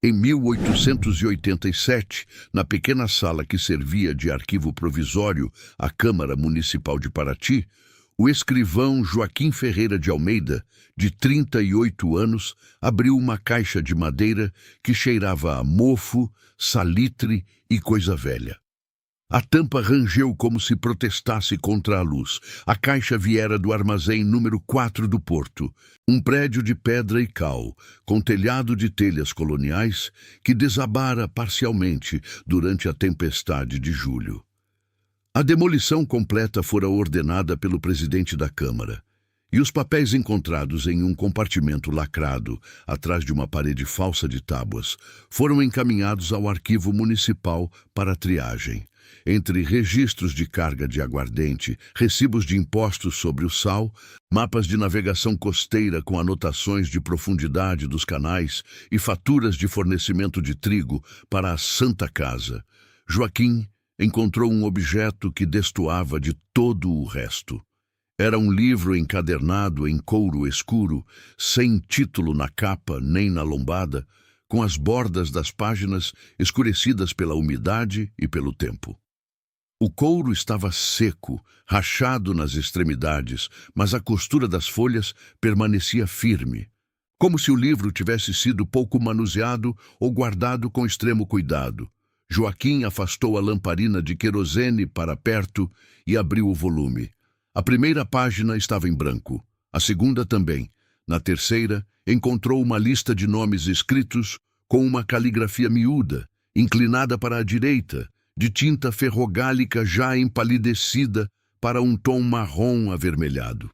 Em 1887, na pequena sala que servia de arquivo provisório à Câmara Municipal de Paraty, o escrivão Joaquim Ferreira de Almeida, de 38 anos, abriu uma caixa de madeira que cheirava a mofo, salitre e coisa velha. A tampa rangeu como se protestasse contra a luz. A caixa viera do armazém número 4 do Porto, um prédio de pedra e cal, com telhado de telhas coloniais, que desabara parcialmente durante a tempestade de julho. A demolição completa fora ordenada pelo presidente da Câmara, e os papéis encontrados em um compartimento lacrado, atrás de uma parede falsa de tábuas, foram encaminhados ao arquivo municipal para triagem. Entre registros de carga de aguardente, recibos de impostos sobre o sal, mapas de navegação costeira com anotações de profundidade dos canais e faturas de fornecimento de trigo para a Santa Casa, Joaquim encontrou um objeto que destoava de todo o resto. Era um livro encadernado em couro escuro, sem título na capa nem na lombada, com as bordas das páginas escurecidas pela umidade e pelo tempo. O couro estava seco, rachado nas extremidades, mas a costura das folhas permanecia firme, como se o livro tivesse sido pouco manuseado ou guardado com extremo cuidado. Joaquim afastou a lamparina de querosene para perto e abriu o volume. A primeira página estava em branco, a segunda também. Na terceira, encontrou uma lista de nomes escritos com uma caligrafia miúda, inclinada para a direita, de tinta ferrogálica já empalidecida para um tom marrom avermelhado.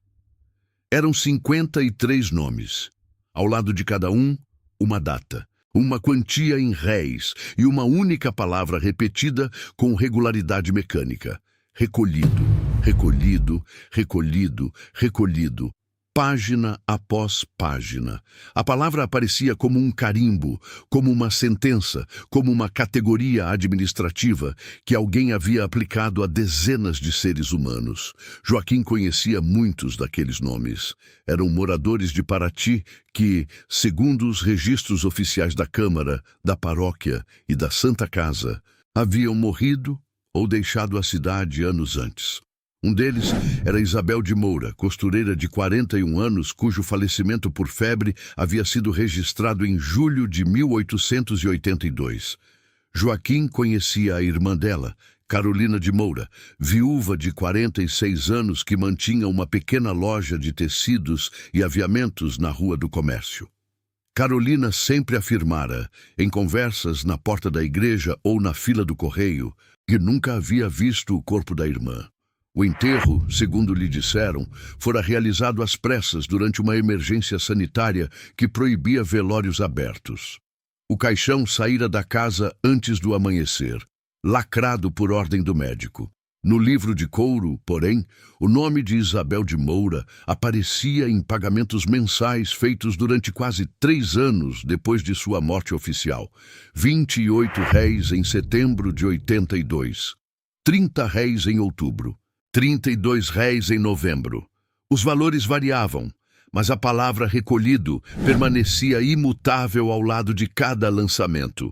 Eram 53 nomes. Ao lado de cada um, uma data, uma quantia em réis e uma única palavra repetida com regularidade mecânica. Recolhido, recolhido, recolhido, recolhido. Página após página. A palavra aparecia como um carimbo, como uma sentença, como uma categoria administrativa que alguém havia aplicado a dezenas de seres humanos. Joaquim conhecia muitos daqueles nomes. Eram moradores de Paraty que, segundo os registros oficiais da Câmara, da Paróquia e da Santa Casa, haviam morrido ou deixado a cidade anos antes. Um deles era Isabel de Moura, costureira de 41 anos, cujo falecimento por febre havia sido registrado em julho de 1882. Joaquim conhecia a irmã dela, Carolina de Moura, viúva de 46 anos que mantinha uma pequena loja de tecidos e aviamentos na Rua do Comércio. Carolina sempre afirmara, em conversas na porta da igreja ou na fila do correio, que nunca havia visto o corpo da irmã. O enterro, segundo lhe disseram, fora realizado às pressas durante uma emergência sanitária que proibia velórios abertos. O caixão saíra da casa antes do amanhecer, lacrado por ordem do médico. No livro de couro, porém, o nome de Isabel de Moura aparecia em pagamentos mensais feitos durante quase 3 anos depois de sua morte oficial. 28 réis em setembro de 82, 30 réis em outubro, 32 réis em novembro. Os valores variavam, mas a palavra recolhido permanecia imutável ao lado de cada lançamento.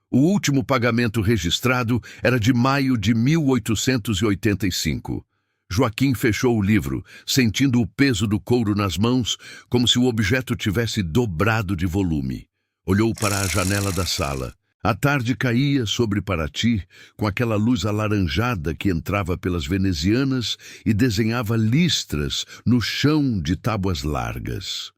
O último pagamento registrado era de maio de 1885. Joaquim fechou o livro, sentindo o peso do couro nas mãos, como se o objeto tivesse dobrado de volume. Olhou para a janela da sala. A tarde caía sobre Paraty, com aquela luz alaranjada que entrava pelas venezianas e desenhava listras no chão de tábuas largas.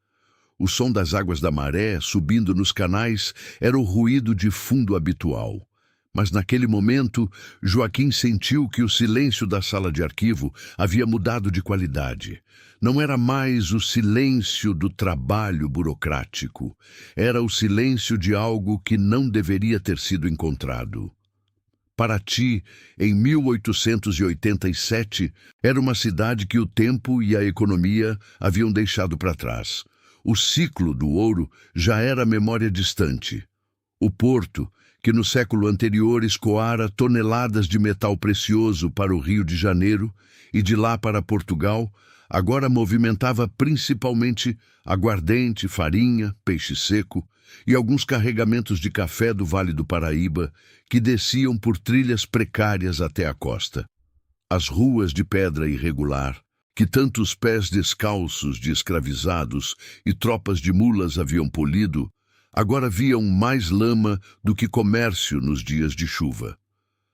O som das águas da maré subindo nos canais era o ruído de fundo habitual. Mas naquele momento, Joaquim sentiu que o silêncio da sala de arquivo havia mudado de qualidade. Não era mais o silêncio do trabalho burocrático. Era o silêncio de algo que não deveria ter sido encontrado. Paraty, em 1887, era uma cidade que o tempo e a economia haviam deixado para trás. O ciclo do ouro já era memória distante. O porto, que no século anterior escoara toneladas de metal precioso para o Rio de Janeiro e de lá para Portugal, agora movimentava principalmente aguardente, farinha, peixe seco, e alguns carregamentos de café do Vale do Paraíba que desciam por trilhas precárias até a costa. As ruas de pedra irregular, que tantos pés descalços de escravizados e tropas de mulas haviam polido, agora viam mais lama do que comércio nos dias de chuva.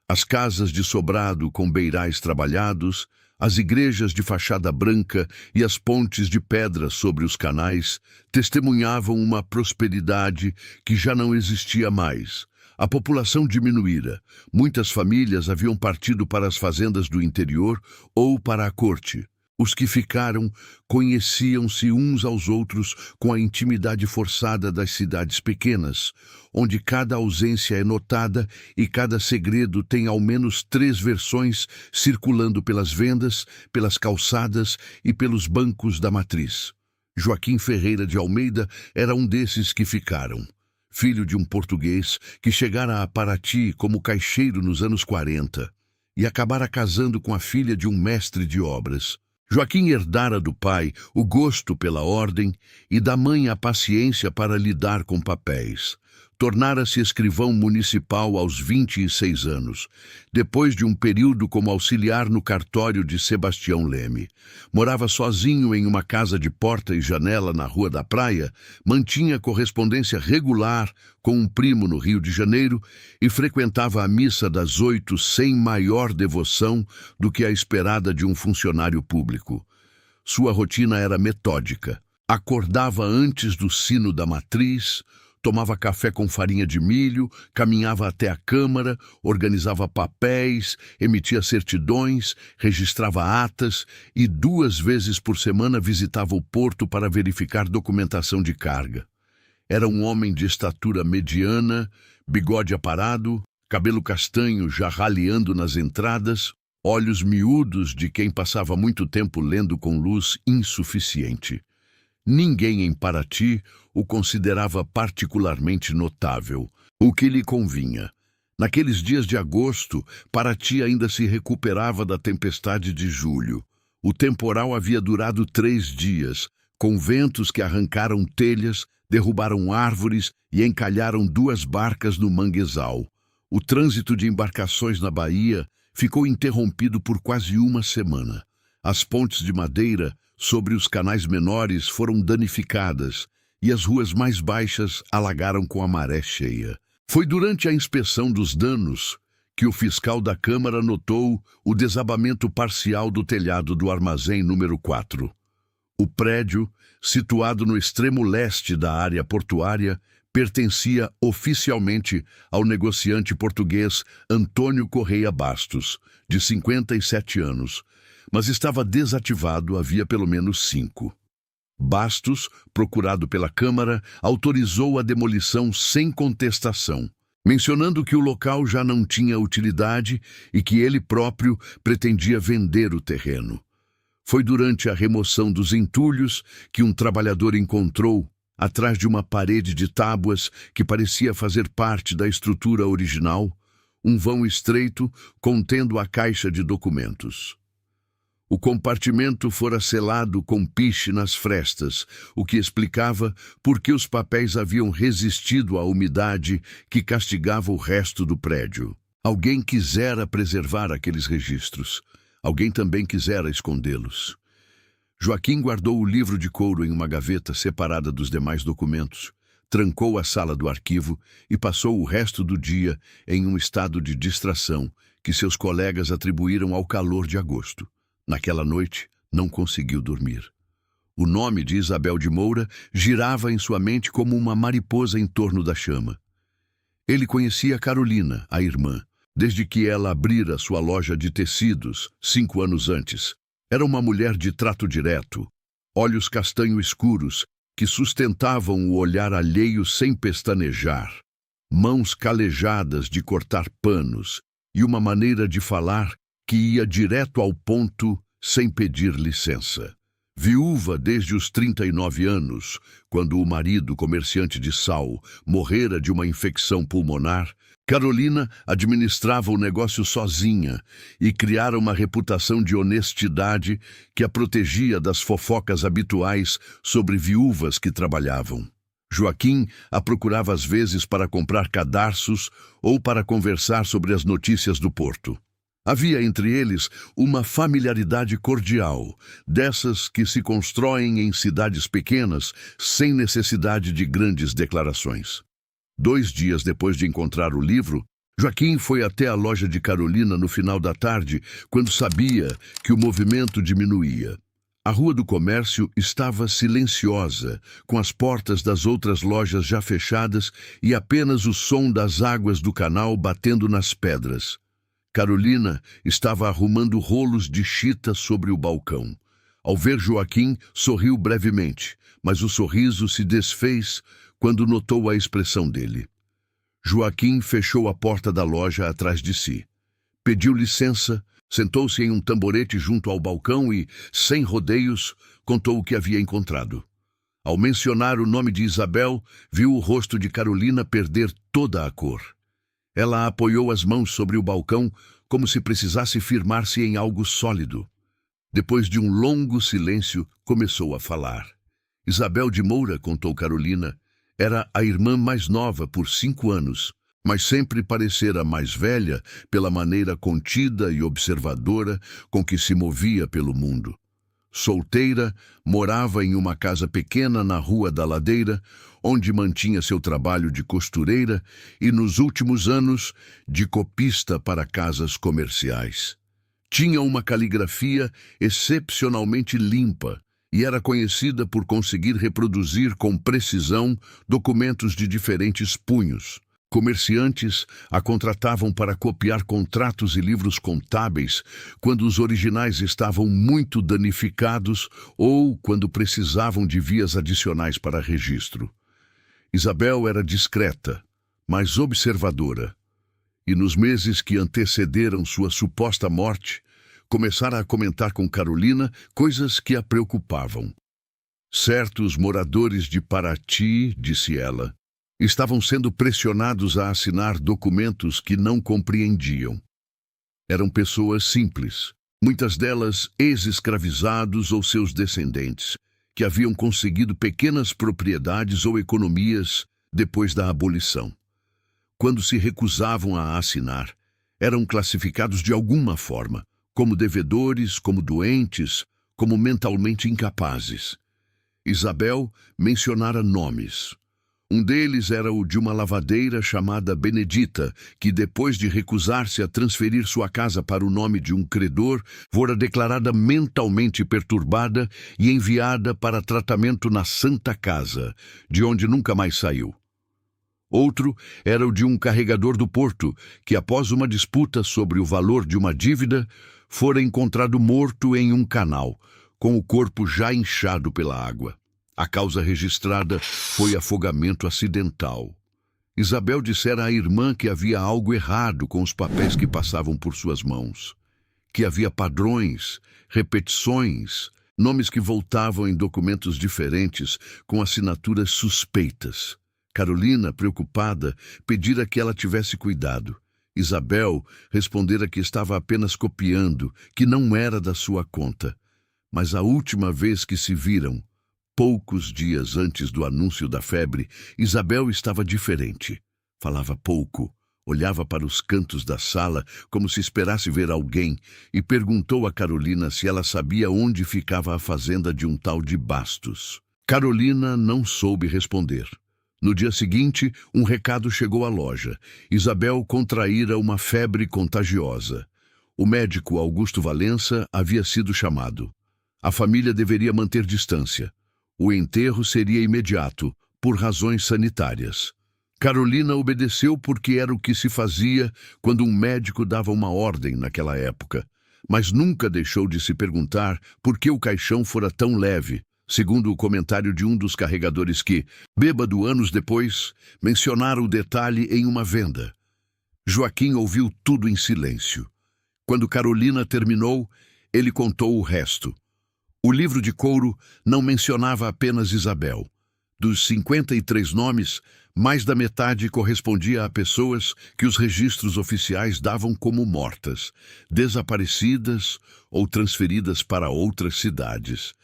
As casas de sobrado com beirais trabalhados, as igrejas de fachada branca e as pontes de pedra sobre os canais testemunhavam uma prosperidade que já não existia mais. A população diminuíra. Muitas famílias haviam partido para as fazendas do interior ou para a corte. Os que ficaram conheciam-se uns aos outros com a intimidade forçada das cidades pequenas, onde cada ausência é notada e cada segredo tem ao menos 3 versões circulando pelas vendas, pelas calçadas e pelos bancos da matriz. Joaquim Ferreira de Almeida era um desses que ficaram. Filho de um português que chegara a Paraty como caixeiro nos anos 40 e acabara casando com a filha de um mestre de obras. Joaquim herdara do pai o gosto pela ordem e da mãe a paciência para lidar com papéis. Tornara-se escrivão municipal aos 26 anos, depois de um período como auxiliar no cartório de Sebastião Leme. Morava sozinho em uma casa de porta e janela na Rua da Praia, mantinha correspondência regular com um primo no Rio de Janeiro e frequentava a missa das 8 sem maior devoção do que a esperada de um funcionário público. Sua rotina era metódica. Acordava antes do sino da matriz, tomava café com farinha de milho, caminhava até a Câmara, organizava papéis, emitia certidões, registrava atas e 2 vezes por semana visitava o porto para verificar documentação de carga. Era um homem de estatura mediana, bigode aparado, cabelo castanho já raleando nas entradas, olhos miúdos de quem passava muito tempo lendo com luz insuficiente. Ninguém em Paraty o considerava particularmente notável, o que lhe convinha. Naqueles dias de agosto, Paraty ainda se recuperava da tempestade de julho. O temporal havia durado 3 dias, com ventos que arrancaram telhas, derrubaram árvores e encalharam 2 barcas no manguezal. O trânsito de embarcações na baía ficou interrompido por quase 1 semana. As pontes de madeira sobre os canais menores foram danificadas e as ruas mais baixas alagaram com a maré cheia. Foi durante a inspeção dos danos que o fiscal da Câmara notou o desabamento parcial do telhado do armazém número 4. O prédio, situado no extremo leste da área portuária, pertencia oficialmente ao negociante português Antônio Correia Bastos, de 57 anos, mas estava desativado havia pelo menos 5. Bastos, procurado pela Câmara, autorizou a demolição sem contestação, mencionando que o local já não tinha utilidade e que ele próprio pretendia vender o terreno. Foi durante a remoção dos entulhos que um trabalhador encontrou, atrás de uma parede de tábuas que parecia fazer parte da estrutura original, um vão estreito contendo a caixa de documentos. O compartimento fora selado com piche nas frestas, o que explicava por que os papéis haviam resistido à umidade que castigava o resto do prédio. Alguém quisera preservar aqueles registros. Alguém também quisera escondê-los. Joaquim guardou o livro de couro em uma gaveta separada dos demais documentos, trancou a sala do arquivo e passou o resto do dia em um estado de distração que seus colegas atribuíram ao calor de agosto. Naquela noite, não conseguiu dormir. O nome de Isabel de Moura girava em sua mente como uma mariposa em torno da chama. Ele conhecia Carolina, a irmã, desde que ela abrira sua loja de tecidos 5 anos antes. Era uma mulher de trato direto, olhos castanho escuros que sustentavam o olhar alheio sem pestanejar, mãos calejadas de cortar panos e uma maneira de falar que ia direto ao ponto sem pedir licença. Viúva desde os 39 anos, quando o marido, comerciante de sal, morrera de uma infecção pulmonar, Carolina administrava o negócio sozinha e criara uma reputação de honestidade que a protegia das fofocas habituais sobre viúvas que trabalhavam. Joaquim a procurava às vezes para comprar cadarços ou para conversar sobre as notícias do porto. Havia entre eles uma familiaridade cordial, dessas que se constroem em cidades pequenas sem necessidade de grandes declarações. 2 dias depois de encontrar o livro, Joaquim foi até a loja de Carolina no final da tarde, quando sabia que o movimento diminuía. A Rua do Comércio estava silenciosa, com as portas das outras lojas já fechadas e apenas o som das águas do canal batendo nas pedras. Carolina estava arrumando rolos de chita sobre o balcão. Ao ver Joaquim, sorriu brevemente, mas o sorriso se desfez quando notou a expressão dele. Joaquim fechou a porta da loja atrás de si. Pediu licença, sentou-se em um tamborete junto ao balcão e, sem rodeios, contou o que havia encontrado. Ao mencionar o nome de Isabel, viu o rosto de Carolina perder toda a cor. Ela apoiou as mãos sobre o balcão como se precisasse firmar-se em algo sólido. Depois de um longo silêncio, começou a falar. Isabel de Moura, contou Carolina, era a irmã mais nova por 5 anos, mas sempre parecera mais velha pela maneira contida e observadora com que se movia pelo mundo. Solteira, morava em uma casa pequena na Rua da Ladeira, onde mantinha seu trabalho de costureira e, nos últimos anos, de copista para casas comerciais. Tinha uma caligrafia excepcionalmente limpa e era conhecida por conseguir reproduzir com precisão documentos de diferentes punhos. Comerciantes a contratavam para copiar contratos e livros contábeis quando os originais estavam muito danificados ou quando precisavam de vias adicionais para registro. Isabel era discreta, mas observadora, e nos meses que antecederam sua suposta morte, começara a comentar com Carolina coisas que a preocupavam. Certos moradores de Paraty, disse ela, estavam sendo pressionados a assinar documentos que não compreendiam. Eram pessoas simples, muitas delas ex-escravizados ou seus descendentes, que haviam conseguido pequenas propriedades ou economias depois da abolição. Quando se recusavam a assinar, eram classificados de alguma forma, como devedores, como doentes, como mentalmente incapazes. Isabel mencionara nomes. Um deles era o de uma lavadeira chamada Benedita, que depois de recusar-se a transferir sua casa para o nome de um credor, fora declarada mentalmente perturbada e enviada para tratamento na Santa Casa, de onde nunca mais saiu. Outro era o de um carregador do porto, que após uma disputa sobre o valor de uma dívida, fora encontrado morto em um canal, com o corpo já inchado pela água. A causa registrada foi afogamento acidental. Isabel dissera à irmã que havia algo errado com os papéis que passavam por suas mãos, que havia padrões, repetições, nomes que voltavam em documentos diferentes com assinaturas suspeitas. Carolina, preocupada, pedira que ela tivesse cuidado. Isabel respondera que estava apenas copiando, que não era da sua conta. Mas a última vez que se viram, poucos dias antes do anúncio da febre, Isabel estava diferente. Falava pouco, olhava para os cantos da sala como se esperasse ver alguém e perguntou a Carolina se ela sabia onde ficava a fazenda de um tal de Bastos. Carolina não soube responder. No dia seguinte, um recado chegou à loja. Isabel contraíra uma febre contagiosa. O médico Augusto Valença havia sido chamado. A família deveria manter distância. O enterro seria imediato, por razões sanitárias. Carolina obedeceu porque era o que se fazia quando um médico dava uma ordem naquela época, mas nunca deixou de se perguntar por que o caixão fora tão leve, segundo o comentário de um dos carregadores que, bêbado anos depois, mencionara o detalhe em uma venda. Joaquim ouviu tudo em silêncio. Quando Carolina terminou, ele contou o resto. O livro de couro não mencionava apenas Isabel. Dos 53 nomes, mais da metade correspondia a pessoas que os registros oficiais davam como mortas, desaparecidas ou transferidas para outras cidades.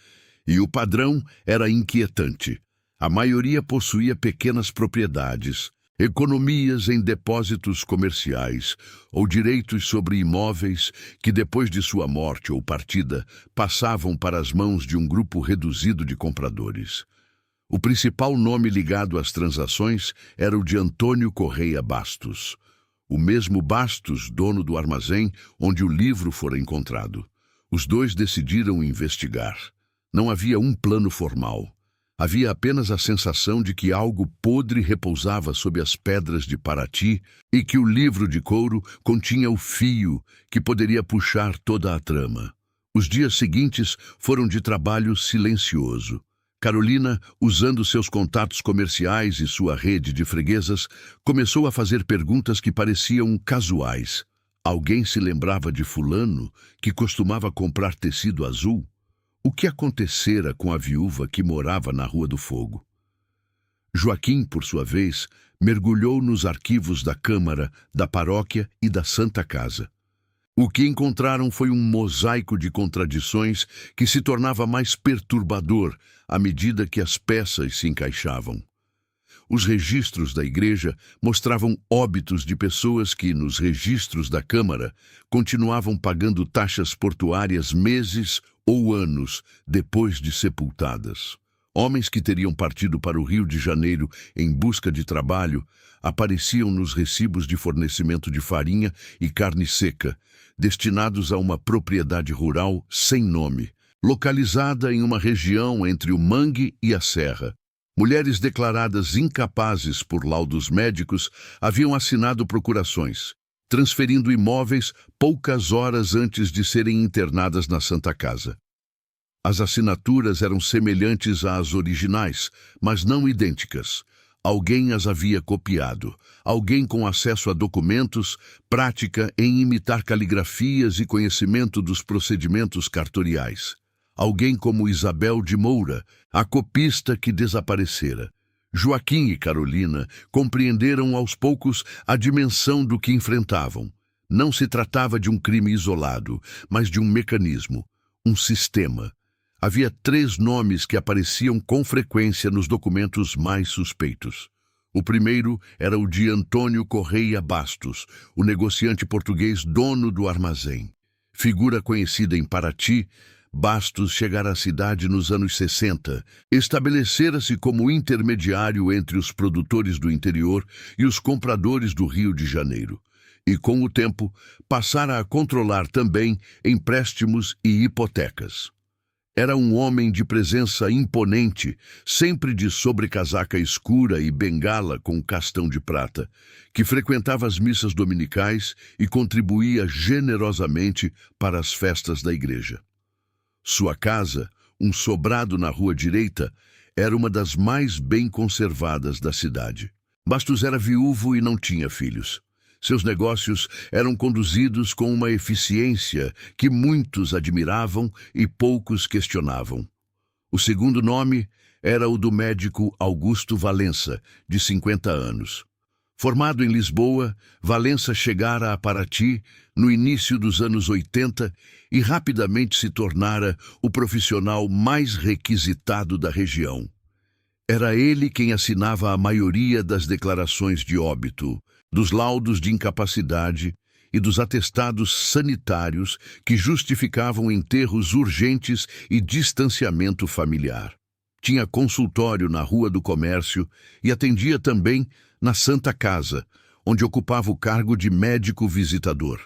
E o padrão era inquietante. A maioria possuía pequenas propriedades, economias em depósitos comerciais ou direitos sobre imóveis que, depois de sua morte ou partida, passavam para as mãos de um grupo reduzido de compradores. O principal nome ligado às transações era o de Antônio Correia Bastos, o mesmo Bastos, dono do armazém onde o livro fora encontrado. Os dois decidiram investigar. Não havia um plano formal. Havia apenas a sensação de que algo podre repousava sob as pedras de Paraty e que o livro de couro continha o fio que poderia puxar toda a trama. Os dias seguintes foram de trabalho silencioso. Carolina, usando seus contatos comerciais e sua rede de freguesas, começou a fazer perguntas que pareciam casuais. Alguém se lembrava de fulano, que costumava comprar tecido azul? O que acontecera com a viúva que morava na Rua do Fogo? Joaquim, por sua vez, mergulhou nos arquivos da Câmara, da Paróquia e da Santa Casa. O que encontraram foi um mosaico de contradições que se tornava mais perturbador à medida que as peças se encaixavam. Os registros da igreja mostravam óbitos de pessoas que, nos registros da Câmara, continuavam pagando taxas portuárias meses ou anos depois de sepultadas. Homens que teriam partido para o Rio de Janeiro em busca de trabalho apareciam nos recibos de fornecimento de farinha e carne seca, destinados a uma propriedade rural sem nome, localizada em uma região entre o Mangue e a Serra. Mulheres declaradas incapazes por laudos médicos haviam assinado procurações, transferindo imóveis poucas horas antes de serem internadas na Santa Casa. As assinaturas eram semelhantes às originais, mas não idênticas. Alguém as havia copiado, alguém com acesso a documentos, prática em imitar caligrafias e conhecimento dos procedimentos cartoriais. Alguém como Isabel de Moura, a copista que desaparecera. Joaquim e Carolina compreenderam aos poucos a dimensão do que enfrentavam. Não se tratava de um crime isolado, mas de um mecanismo, um sistema. Havia 3 nomes que apareciam com frequência nos documentos mais suspeitos. O primeiro era o de Antônio Correia Bastos, o negociante português dono do armazém. Figura conhecida em Paraty, Bastos chegara à cidade nos anos 60, estabelecera-se como intermediário entre os produtores do interior e os compradores do Rio de Janeiro. E, com o tempo, passara a controlar também empréstimos e hipotecas. Era um homem de presença imponente, sempre de sobrecasaca escura e bengala com castão de prata, que frequentava as missas dominicais e contribuía generosamente para as festas da igreja. Sua casa, um sobrado na Rua Direita, era uma das mais bem conservadas da cidade. Bastos era viúvo e não tinha filhos. Seus negócios eram conduzidos com uma eficiência que muitos admiravam e poucos questionavam. O segundo nome era o do médico Augusto Valença, de 50 anos. Formado em Lisboa, Valença chegara a Paraty no início dos anos 80 e rapidamente se tornara o profissional mais requisitado da região. Era ele quem assinava a maioria das declarações de óbito, dos laudos de incapacidade e dos atestados sanitários que justificavam enterros urgentes e distanciamento familiar. Tinha consultório na Rua do Comércio e atendia também na Santa Casa, onde ocupava o cargo de médico visitador.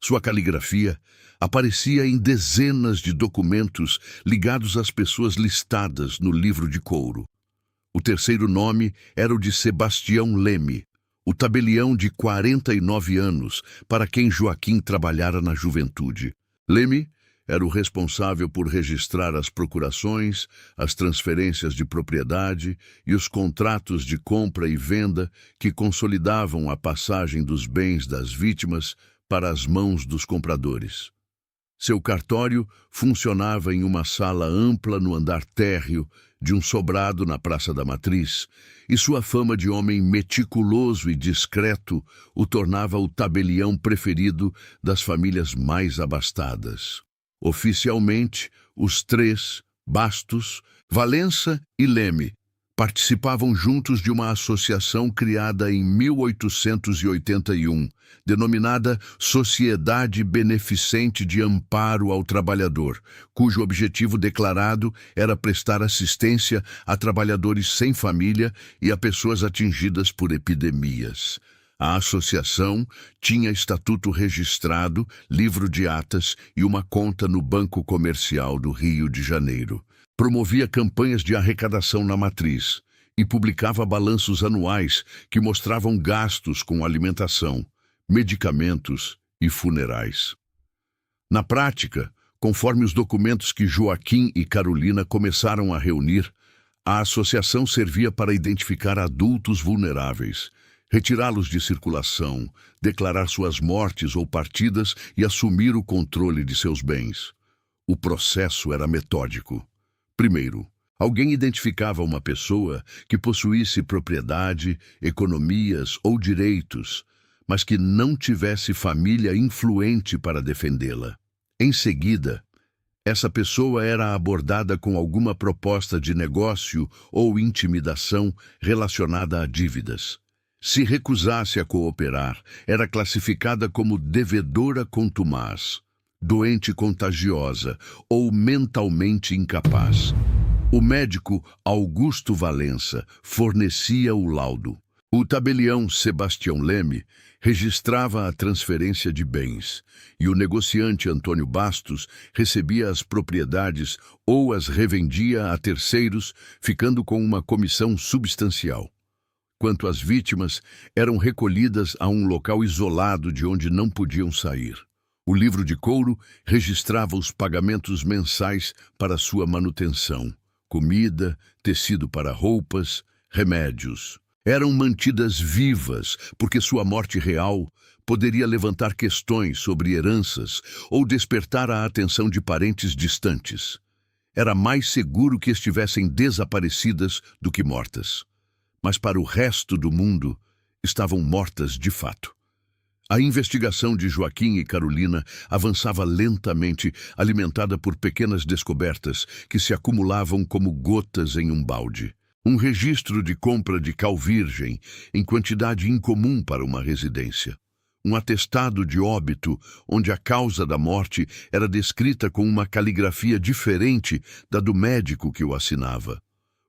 Sua caligrafia aparecia em dezenas de documentos ligados às pessoas listadas no livro de couro. O terceiro nome era o de Sebastião Leme, o tabelião de 49 anos, para quem Joaquim trabalhara na juventude. Leme era o responsável por registrar as procurações, as transferências de propriedade e os contratos de compra e venda que consolidavam a passagem dos bens das vítimas para as mãos dos compradores. Seu cartório funcionava em uma sala ampla no andar térreo de um sobrado na Praça da Matriz, e sua fama de homem meticuloso e discreto o tornava o tabelião preferido das famílias mais abastadas. Oficialmente, os 3, Bastos, Valença e Leme, Participavam juntos de uma associação criada em 1881, denominada Sociedade Beneficente de Amparo ao Trabalhador, cujo objetivo declarado era prestar assistência a trabalhadores sem família e a pessoas atingidas por epidemias. A associação tinha estatuto registrado, livro de atas e uma conta no Banco Comercial do Rio de Janeiro. Promovia campanhas de arrecadação na matriz e publicava balanços anuais que mostravam gastos com alimentação, medicamentos e funerais. Na prática, conforme os documentos que Joaquim e Carolina começaram a reunir, a associação servia para identificar adultos vulneráveis, retirá-los de circulação, declarar suas mortes ou partidas e assumir o controle de seus bens. O processo era metódico. Primeiro, alguém identificava uma pessoa que possuísse propriedade, economias ou direitos, mas que não tivesse família influente para defendê-la. Em seguida, essa pessoa era abordada com alguma proposta de negócio ou intimidação relacionada a dívidas. Se recusasse a cooperar, era classificada como devedora contumaz, doente contagiosa ou mentalmente incapaz. O médico Augusto Valença fornecia o laudo. O tabelião Sebastião Leme registrava a transferência de bens e o negociante Antônio Bastos recebia as propriedades ou as revendia a terceiros, ficando com uma comissão substancial. Quanto às vítimas, eram recolhidas a um local isolado de onde não podiam sair. O livro de couro registrava os pagamentos mensais para sua manutenção, comida, tecido para roupas, remédios. Eram mantidas vivas porque sua morte real poderia levantar questões sobre heranças ou despertar a atenção de parentes distantes. Era mais seguro que estivessem desaparecidas do que mortas. Mas para o resto do mundo, estavam mortas de fato. A investigação de Joaquim e Carolina avançava lentamente, alimentada por pequenas descobertas que se acumulavam como gotas em um balde. Um registro de compra de cal virgem em quantidade incomum para uma residência. Um atestado de óbito onde a causa da morte era descrita com uma caligrafia diferente da do médico que o assinava.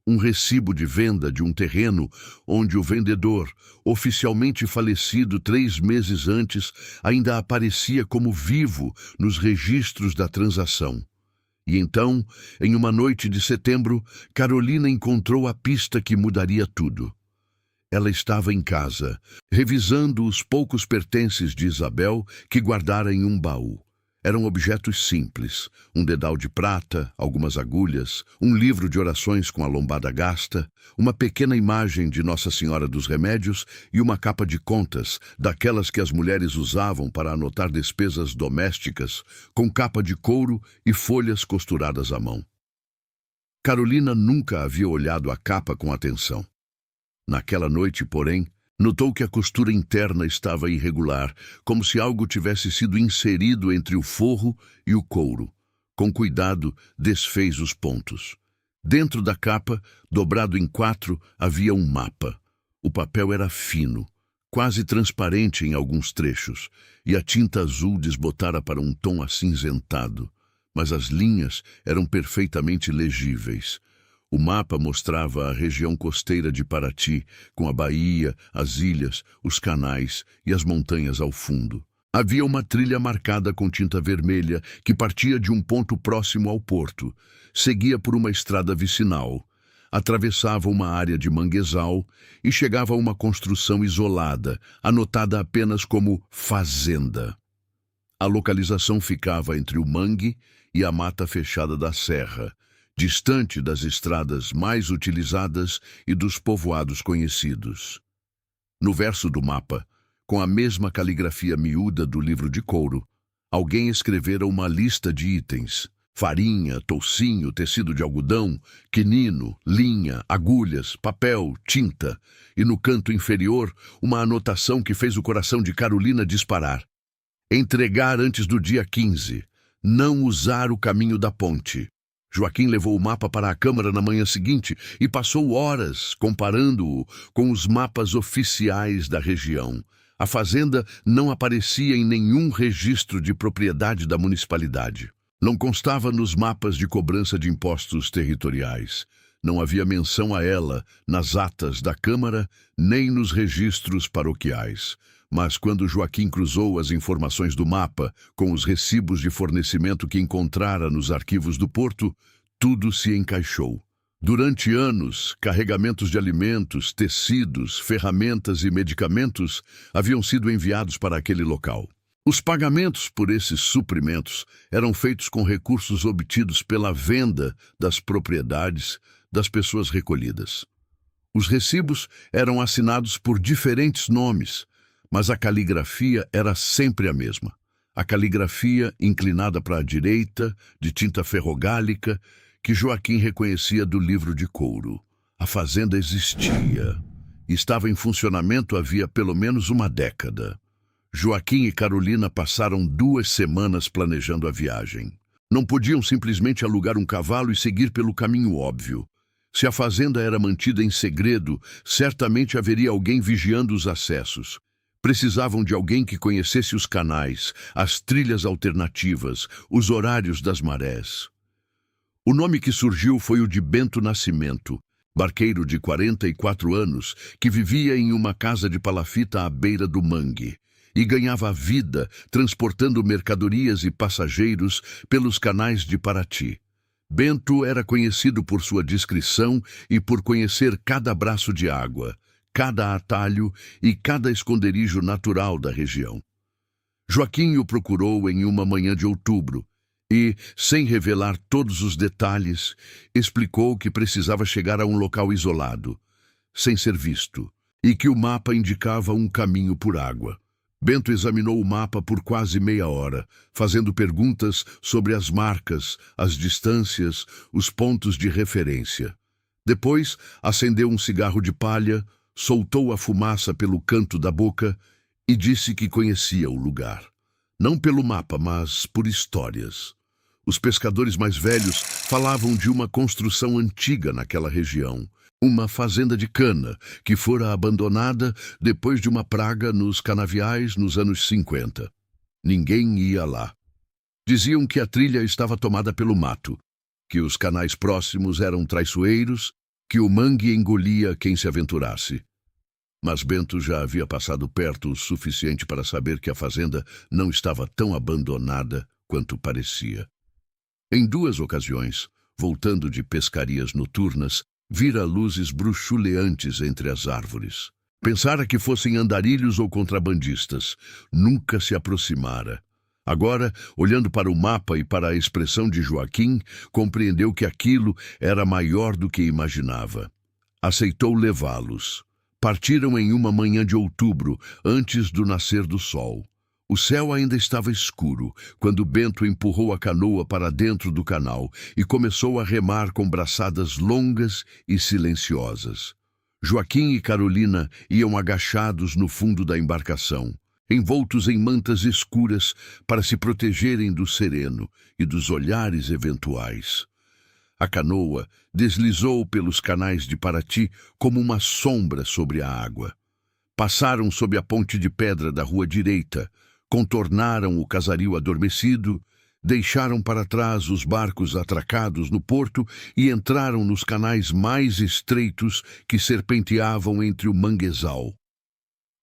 Um recibo de venda de um terreno onde o vendedor, oficialmente falecido 3 meses antes, ainda aparecia como vivo nos registros da transação. E então, em uma noite de setembro, Carolina encontrou a pista que mudaria tudo. Ela estava em casa, revisando os poucos pertences de Isabel que guardara em um baú. Eram objetos simples, um dedal de prata, algumas agulhas, um livro de orações com a lombada gasta, uma pequena imagem de Nossa Senhora dos Remédios e uma capa de contas, daquelas que as mulheres usavam para anotar despesas domésticas, com capa de couro e folhas costuradas à mão. Carolina nunca havia olhado a capa com atenção. Naquela noite, porém, notou que a costura interna estava irregular, como se algo tivesse sido inserido entre o forro e o couro. Com cuidado, desfez os pontos. Dentro da capa, dobrado em 4, havia um mapa. O papel era fino, quase transparente em alguns trechos, e a tinta azul desbotara para um tom acinzentado, mas as linhas eram perfeitamente legíveis. O mapa mostrava a região costeira de Paraty, com a baía, as ilhas, os canais e as montanhas ao fundo. Havia uma trilha marcada com tinta vermelha que partia de um ponto próximo ao porto, seguia por uma estrada vicinal, atravessava uma área de manguezal e chegava a uma construção isolada, anotada apenas como fazenda. A localização ficava entre o mangue e a mata fechada da serra, distante das estradas mais utilizadas e dos povoados conhecidos. No verso do mapa, com a mesma caligrafia miúda do livro de couro, alguém escrevera uma lista de itens: farinha, toucinho, tecido de algodão, quinino, linha, agulhas, papel, tinta, e no canto inferior uma anotação que fez o coração de Carolina disparar. Entregar antes do dia 15, não usar o caminho da ponte. Joaquim levou o mapa para a câmara na manhã seguinte e passou horas comparando-o com os mapas oficiais da região. A fazenda não aparecia em nenhum registro de propriedade da municipalidade. Não constava nos mapas de cobrança de impostos territoriais. Não havia menção a ela nas atas da Câmara nem nos registros paroquiais. Mas quando Joaquim cruzou as informações do mapa com os recibos de fornecimento que encontrara nos arquivos do porto, tudo se encaixou. Durante anos, carregamentos de alimentos, tecidos, ferramentas e medicamentos haviam sido enviados para aquele local. Os pagamentos por esses suprimentos eram feitos com recursos obtidos pela venda das propriedades das pessoas recolhidas. Os recibos eram assinados por diferentes nomes, mas a caligrafia era sempre a mesma. A caligrafia inclinada para a direita, de tinta ferrogálica, que Joaquim reconhecia do livro de couro. A fazenda existia e estava em funcionamento havia pelo menos uma década. Joaquim e Carolina passaram 2 semanas planejando a viagem. Não podiam simplesmente alugar um cavalo e seguir pelo caminho óbvio. Se a fazenda era mantida em segredo, certamente haveria alguém vigiando os acessos. Precisavam de alguém que conhecesse os canais, as trilhas alternativas, os horários das marés. O nome que surgiu foi o de Bento Nascimento, barqueiro de 44 anos, que vivia em uma casa de palafita à beira do mangue e ganhava a vida transportando mercadorias e passageiros pelos canais de Paraty. Bento era conhecido por sua discrição e por conhecer cada braço de água, cada atalho e cada esconderijo natural da região. Joaquim o procurou em uma manhã de outubro e, sem revelar todos os detalhes, explicou que precisava chegar a um local isolado, sem ser visto, e que o mapa indicava um caminho por água. Bento examinou o mapa por quase meia hora, fazendo perguntas sobre as marcas, as distâncias, os pontos de referência. Depois, acendeu um cigarro de palha, soltou a fumaça pelo canto da boca e disse que conhecia o lugar. Não pelo mapa, mas por histórias. Os pescadores mais velhos falavam de uma construção antiga naquela região, uma fazenda de cana que fora abandonada depois de uma praga nos canaviais nos anos 50. Ninguém ia lá. Diziam que a trilha estava tomada pelo mato, que os canais próximos eram traiçoeiros, que o mangue engolia quem se aventurasse. Mas Bento já havia passado perto o suficiente para saber que a fazenda não estava tão abandonada quanto parecia. Em 2 ocasiões, voltando de pescarias noturnas, vira luzes bruxuleantes entre as árvores. Pensara que fossem andarilhos ou contrabandistas. Nunca se aproximara. Agora, olhando para o mapa e para a expressão de Joaquim, compreendeu que aquilo era maior do que imaginava. Aceitou levá-los. Partiram em uma manhã de outubro, antes do nascer do sol. O céu ainda estava escuro, quando Bento empurrou a canoa para dentro do canal e começou a remar com braçadas longas e silenciosas. Joaquim e Carolina iam agachados no fundo da embarcação, envoltos em mantas escuras para se protegerem do sereno e dos olhares eventuais. A canoa deslizou pelos canais de Paraty como uma sombra sobre a água. Passaram sob a ponte de pedra da rua direita, contornaram o casario adormecido, deixaram para trás os barcos atracados no porto e entraram nos canais mais estreitos que serpenteavam entre o manguezal.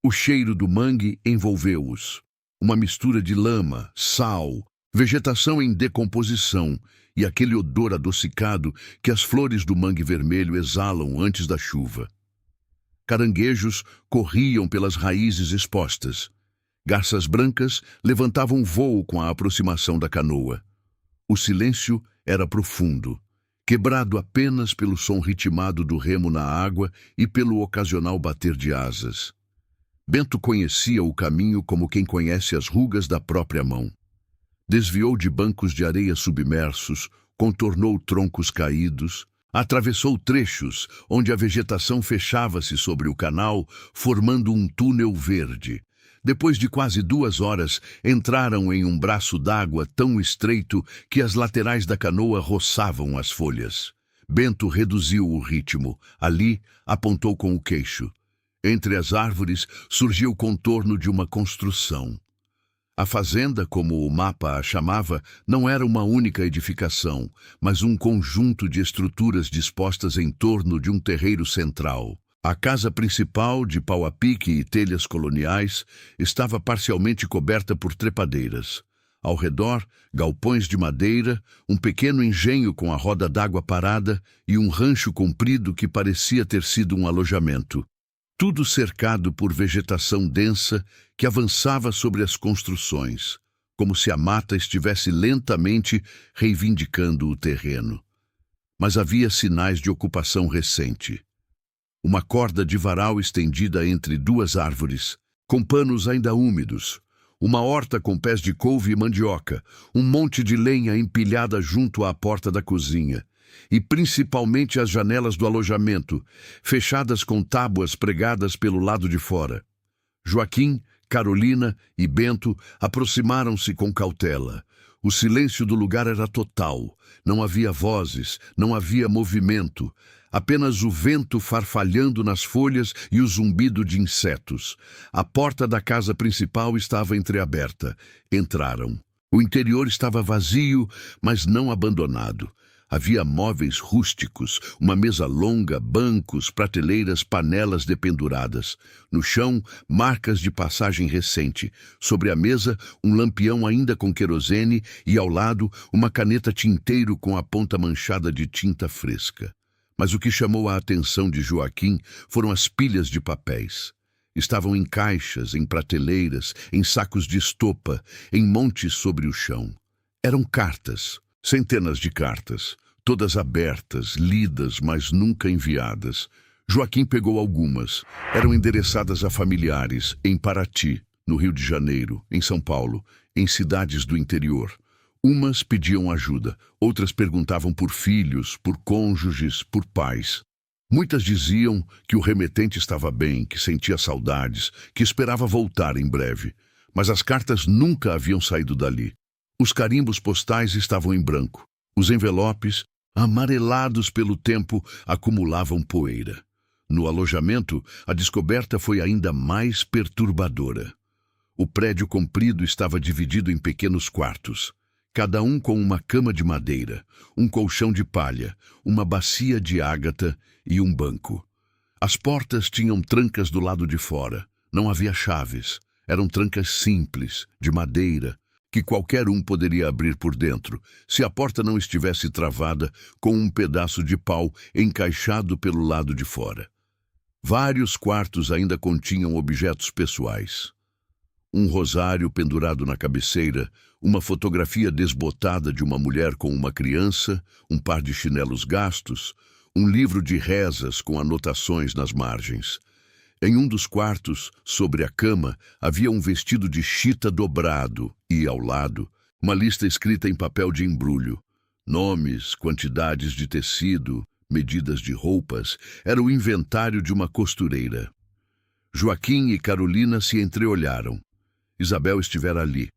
O cheiro do mangue envolveu-os. Uma mistura de lama, sal, vegetação em decomposição e aquele odor adocicado que as flores do mangue vermelho exalam antes da chuva. Caranguejos corriam pelas raízes expostas. Garças brancas levantavam voo com a aproximação da canoa. O silêncio era profundo, quebrado apenas pelo som ritmado do remo na água e pelo ocasional bater de asas. Bento conhecia o caminho como quem conhece as rugas da própria mão. Desviou de bancos de areia submersos, contornou troncos caídos, atravessou trechos onde a vegetação fechava-se sobre o canal, formando um túnel verde. Depois de quase 2 horas, entraram em um braço d'água tão estreito que as laterais da canoa roçavam as folhas. Bento reduziu o ritmo. Ali, apontou com o queixo. Entre as árvores surgiu o contorno de uma construção. A fazenda, como o mapa a chamava, não era uma única edificação, mas um conjunto de estruturas dispostas em torno de um terreiro central. A casa principal, de pau a pique e telhas coloniais, estava parcialmente coberta por trepadeiras. Ao redor, galpões de madeira, um pequeno engenho com a roda d'água parada e um rancho comprido que parecia ter sido um alojamento. Tudo cercado por vegetação densa que avançava sobre as construções, como se a mata estivesse lentamente reivindicando o terreno. Mas havia sinais de ocupação recente. Uma corda de varal estendida entre 2 árvores, com panos ainda úmidos, uma horta com pés de couve e mandioca, um monte de lenha empilhada junto à porta da cozinha, e principalmente as janelas do alojamento, fechadas com tábuas pregadas pelo lado de fora. Joaquim, Carolina e Bento aproximaram-se com cautela. O silêncio do lugar era total. Não havia vozes, não havia movimento. Apenas o vento farfalhando nas folhas e o zumbido de insetos. A porta da casa principal estava entreaberta. Entraram. O interior estava vazio, mas não abandonado. Havia móveis rústicos, uma mesa longa, bancos, prateleiras, panelas dependuradas. No chão, marcas de passagem recente. Sobre a mesa, um lampião ainda com querosene e, ao lado, uma caneta tinteiro com a ponta manchada de tinta fresca. Mas o que chamou a atenção de Joaquim foram as pilhas de papéis. Estavam em caixas, em prateleiras, em sacos de estopa, em montes sobre o chão. Eram cartas, centenas de cartas, todas abertas, lidas, mas nunca enviadas. Joaquim pegou algumas. Eram endereçadas a familiares, em Paraty, no Rio de Janeiro, em São Paulo, em cidades do interior. Umas pediam ajuda, outras perguntavam por filhos, por cônjuges, por pais. Muitas diziam que o remetente estava bem, que sentia saudades, que esperava voltar em breve. Mas as cartas nunca haviam saído dali. Os carimbos postais estavam em branco. Os envelopes, amarelados pelo tempo, acumulavam poeira. No alojamento, a descoberta foi ainda mais perturbadora. O prédio comprido estava dividido em pequenos quartos, cada um com uma cama de madeira, um colchão de palha, uma bacia de ágata e um banco. As portas tinham trancas do lado de fora. Não havia chaves. Eram trancas simples, de madeira, que qualquer um poderia abrir por dentro, se a porta não estivesse travada com um pedaço de pau encaixado pelo lado de fora. Vários quartos ainda continham objetos pessoais. Um rosário pendurado na cabeceira, uma fotografia desbotada de uma mulher com uma criança, um par de chinelos gastos, um livro de rezas com anotações nas margens. Em um dos quartos, sobre a cama, havia um vestido de chita dobrado e, ao lado, uma lista escrita em papel de embrulho. Nomes, quantidades de tecido, medidas de roupas, era o inventário de uma costureira. Joaquim e Carolina se entreolharam. Isabel estivera ali.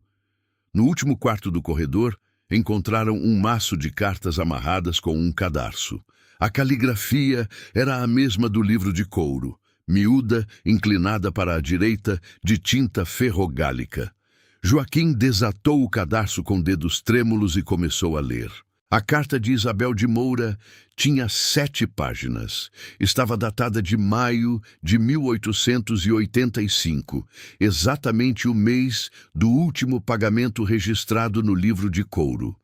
No último quarto do corredor, encontraram um maço de cartas amarradas com um cadarço. A caligrafia era a mesma do livro de couro, miúda, inclinada para a direita, de tinta ferrogálica. Joaquim desatou o cadarço com dedos trêmulos e começou a ler. A carta de Isabel de Moura tinha 7 páginas. Estava datada de maio de 1885, exatamente o mês do último pagamento registrado no livro de couro.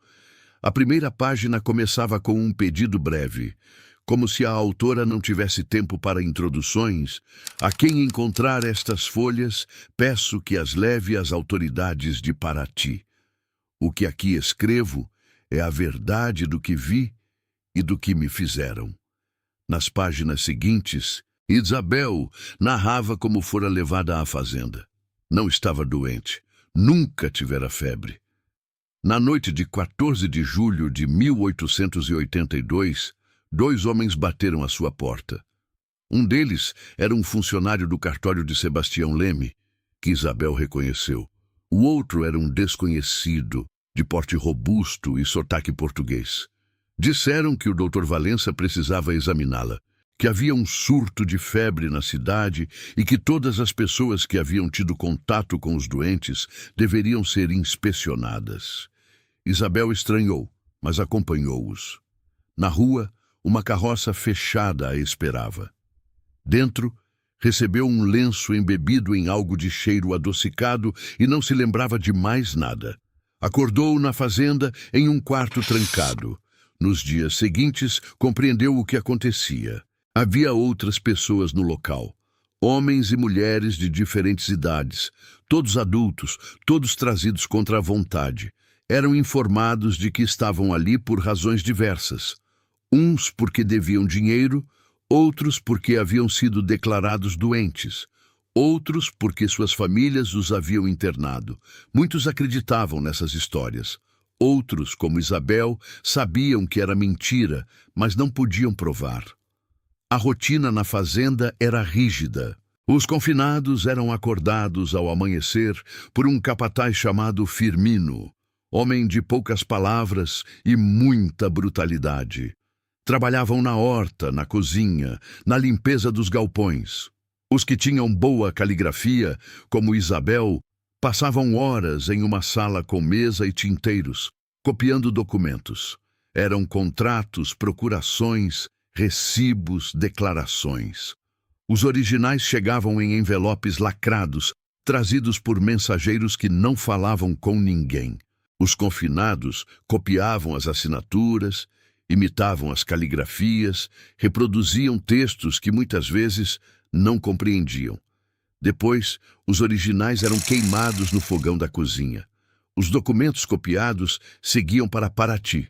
A primeira página começava com um pedido breve. Como se a autora não tivesse tempo para introduções, a quem encontrar estas folhas, peço que as leve às autoridades de Paraty. O que aqui escrevo é a verdade do que vi e do que me fizeram. Nas páginas seguintes, Isabel narrava como fora levada à fazenda. Não estava doente, nunca tivera febre. Na noite de 14 de julho de 1882, 2 homens bateram à sua porta. Um deles era um funcionário do cartório de Sebastião Leme. que Isabel reconheceu. O outro era um desconhecido, de porte robusto e sotaque português. Disseram que o Dr. Valença precisava examiná-la, que havia um surto de febre na cidade e que todas as pessoas que haviam tido contato com os doentes deveriam ser inspecionadas. Isabel estranhou, mas acompanhou-os. Na rua, uma carroça fechada a esperava. Dentro, recebeu um lenço embebido em algo de cheiro adocicado e não se lembrava de mais nada. Acordou na fazenda em um quarto trancado. Nos dias seguintes, compreendeu o que acontecia. Havia outras pessoas no local, homens e mulheres de diferentes idades, todos adultos, todos trazidos contra a vontade. Eram informados de que estavam ali por razões diversas. Uns porque deviam dinheiro, outros porque haviam sido declarados doentes, outros porque suas famílias os haviam internado. Muitos acreditavam nessas histórias. Outros, como Isabel, sabiam que era mentira, mas não podiam provar. A rotina na fazenda era rígida. Os confinados eram acordados ao amanhecer por um capataz chamado Firmino, homem de poucas palavras e muita brutalidade. Trabalhavam na horta, na cozinha, na limpeza dos galpões. Os que tinham boa caligrafia, como Isabel, passavam horas em uma sala com mesa e tinteiros, copiando documentos. Eram contratos, procurações, recibos, declarações. Os originais chegavam em envelopes lacrados, trazidos por mensageiros que não falavam com ninguém. Os confinados copiavam as assinaturas, imitavam as caligrafias, reproduziam textos que muitas vezes não compreendiam. Depois, os originais eram queimados no fogão da cozinha. Os documentos copiados seguiam para Paraty,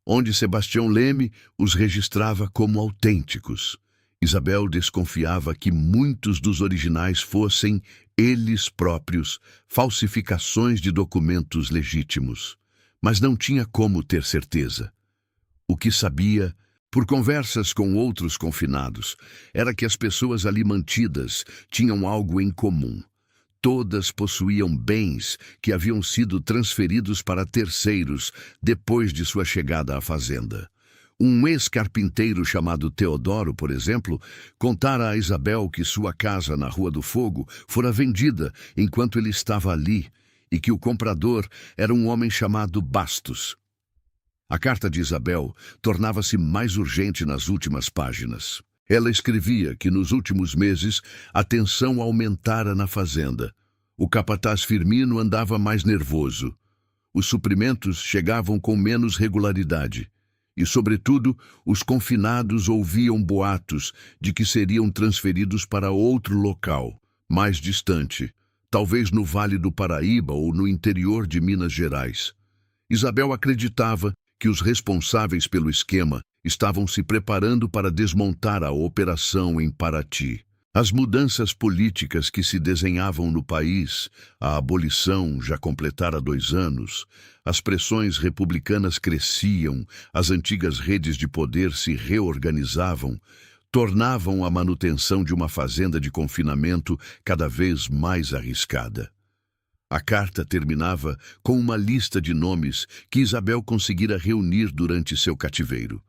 onde Sebastião Leme os registrava como autênticos. Isabel desconfiava que muitos dos originais fossem, eles próprios, falsificações de documentos legítimos, mas não tinha como ter certeza. O que sabia, por conversas com outros confinados, era que as pessoas ali mantidas tinham algo em comum. Todas possuíam bens que haviam sido transferidos para terceiros depois de sua chegada à fazenda. Um ex-carpinteiro chamado Teodoro, por exemplo, contara a Isabel que sua casa na Rua do Fogo fora vendida enquanto ele estava ali e que o comprador era um homem chamado Bastos. A carta de Isabel tornava-se mais urgente nas últimas páginas. Ela escrevia que nos últimos meses a tensão aumentara na fazenda. O capataz Firmino andava mais nervoso. Os suprimentos chegavam com menos regularidade. E, sobretudo, os confinados ouviam boatos de que seriam transferidos para outro local, mais distante, talvez no Vale do Paraíba ou no interior de Minas Gerais. Isabel acreditava que os responsáveis pelo esquema estavam se preparando para desmontar a operação em Paraty. As mudanças políticas que se desenhavam no país, a abolição já completara 2 anos, as pressões republicanas cresciam, as antigas redes de poder se reorganizavam, tornavam a manutenção de uma fazenda de confinamento cada vez mais arriscada. A carta terminava com uma lista de nomes que Isabel conseguira reunir durante seu cativeiro.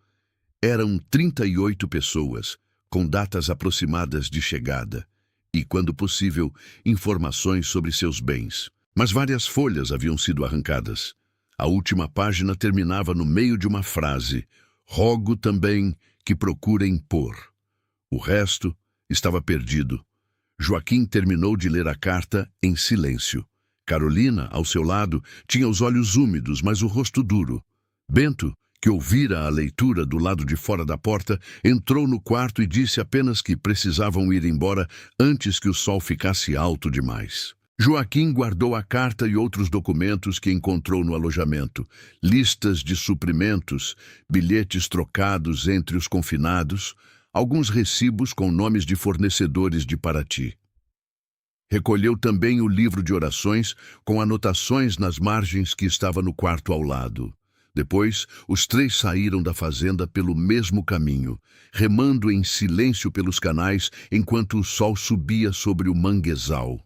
Eram 38 pessoas, com datas aproximadas de chegada, e, quando possível, informações sobre seus bens. Mas várias folhas haviam sido arrancadas. A última página terminava no meio de uma frase: "Rogo também que procurem pôr". O resto estava perdido. Joaquim terminou de ler a carta em silêncio. Carolina, ao seu lado, tinha os olhos úmidos, mas o rosto duro. Bento, que ouvira a leitura do lado de fora da porta, entrou no quarto e disse apenas que precisavam ir embora antes que o sol ficasse alto demais. Joaquim guardou a carta e outros documentos que encontrou no alojamento, listas de suprimentos, bilhetes trocados entre os confinados, alguns recibos com nomes de fornecedores de Paraty. Recolheu também o livro de orações com anotações nas margens que estava no quarto ao lado. Depois, os 3 saíram da fazenda pelo mesmo caminho, remando em silêncio pelos canais enquanto o sol subia sobre o manguezal.